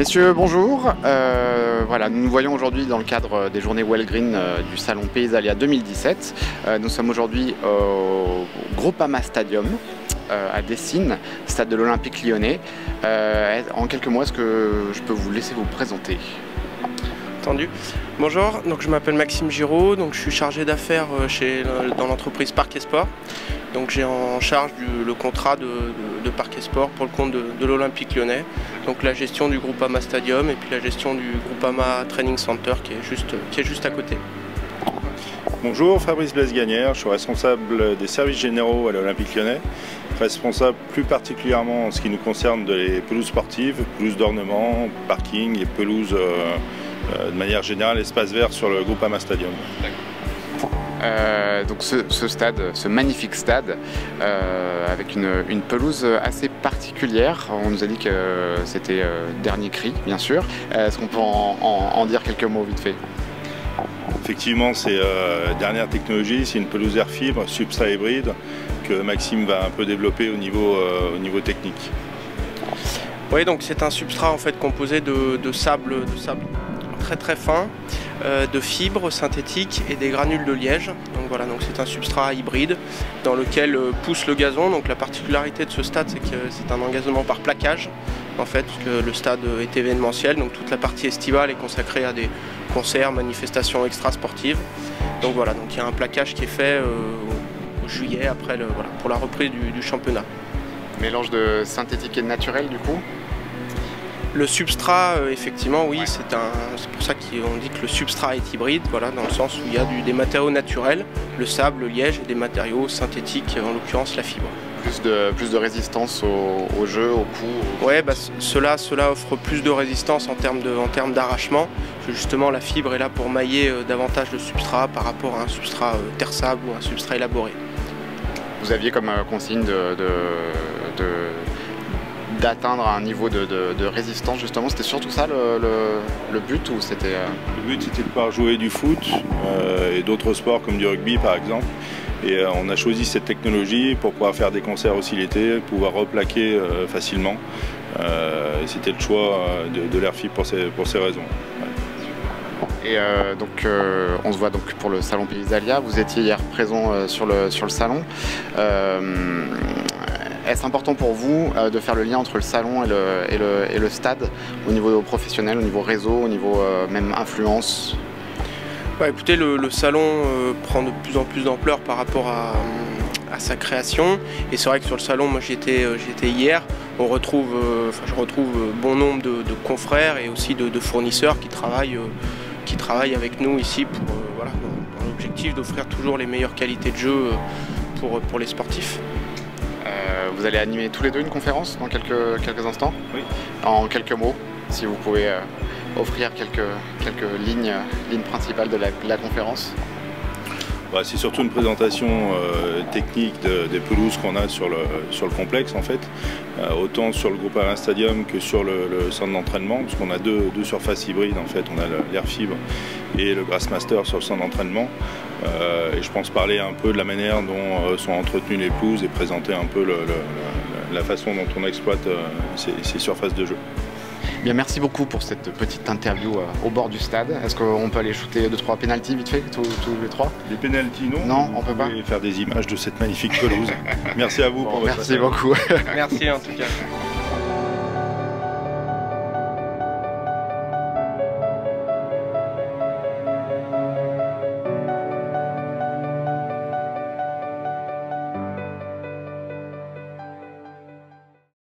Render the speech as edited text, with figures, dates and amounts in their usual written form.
Messieurs, bonjour. Voilà, nous nous voyons aujourd'hui dans le cadre des journées Well Green du salon Paysalia 2017. Nous sommes aujourd'hui au Groupama Stadium à Dessines, stade de l'Olympique lyonnais. En quelques mots, est-ce que je peux vous laisser vous présenter? Entendu. Bonjour, donc je m'appelle Maxime Giraud, donc je suis chargé d'affaires dans l'entreprise Parc et Sport. Donc j'ai en charge le contrat de Parc et Sport pour le compte de l'Olympique lyonnais. Donc la gestion du Groupama Stadium et puis la gestion du Groupama Training Center qui est juste à côté. Bonjour, Fabrice Blaise-Gagnère, je suis responsable des services généraux à l'Olympique lyonnais, responsable plus particulièrement en ce qui nous concerne des pelouses sportives, pelouses d'ornement, parking et pelouses de manière générale, espace vert sur le Groupama Stadium. Donc ce stade, ce magnifique stade, avec une pelouse assez particulière. On nous a dit que c'était dernier cri, bien sûr. Est-ce qu'on peut en dire quelques mots vite fait? Effectivement, c'est dernière technologie, c'est une pelouse air fibre, substrat hybride, que Maxime va un peu développer au niveau technique. Oui, donc c'est un substrat en fait composé de sable très fin, de fibres synthétiques et des granules de liège. Donc voilà, donc c'est un substrat hybride dans lequel pousse le gazon. Donc la particularité de ce stade, c'est que c'est un engazonnement par plaquage en fait, parce que le stade est événementiel, donc toute la partie estivale est consacrée à des concerts, manifestations extra-sportives. Donc voilà, donc il y a un plaquage qui est fait au juillet après pour la reprise du championnat. Mélange de synthétique et de naturel du coup? Le substrat, effectivement, oui, c'est pour ça qu'on dit que le substrat est hybride, voilà, dans le sens où il y a des matériaux naturels, le sable, le liège, et des matériaux synthétiques, en l'occurrence la fibre. Plus de résistance au jeu, au coup? Oui, cela offre plus de résistance en termes d'arrachement. Justement, la fibre est là pour mailler davantage le substrat par rapport à un substrat terre-sable ou un substrat élaboré. Vous aviez comme consigne d'atteindre un niveau de résistance justement, c'était surtout ça le but ou c'était... Le but c'était de pouvoir jouer du foot et d'autres sports comme du rugby par exemple. Et on a choisi cette technologie pour pouvoir faire des concerts aussi l'été, pouvoir replaquer facilement. C'était le choix de l'air fibre pour ces raisons. Ouais. Et donc on se voit donc pour le salon Paysalia. Vous étiez hier présent sur le salon. Est-ce important pour vous de faire le lien entre le salon et le stade au niveau professionnel, au niveau réseau, au niveau même influence? Bah, écoutez, le salon prend de plus en plus d'ampleur par rapport à sa création. Et c'est vrai que sur le salon, moi j'y étais hier, je retrouve bon nombre de confrères et aussi de fournisseurs qui travaillent avec nous ici dans l'objectif d'offrir toujours les meilleures qualités de jeu pour les sportifs. Vous allez animer tous les deux une conférence dans quelques instants? Oui. En quelques mots, si vous pouvez offrir quelques lignes principales de la conférence. C'est surtout une présentation technique des pelouses qu'on a sur le complexe en fait, autant sur le Groupama Stadium que sur le centre d'entraînement, parce qu'on a deux surfaces hybrides en fait, on a l'air fibre et le Grassmaster sur le centre d'entraînement. Et je pense parler un peu de la manière dont sont entretenues les pelouses et présenter un peu la façon dont on exploite ces surfaces de jeu. Bien, merci beaucoup pour cette petite interview au bord du stade. Est-ce qu'on peut aller shooter 2-3 pénaltys vite fait, tous les trois? Les pénaltys non. Non, on peut pas. Faire des images de cette magnifique pelouse. Merci à vous pour votre Merci beaucoup. Merci en tout cas.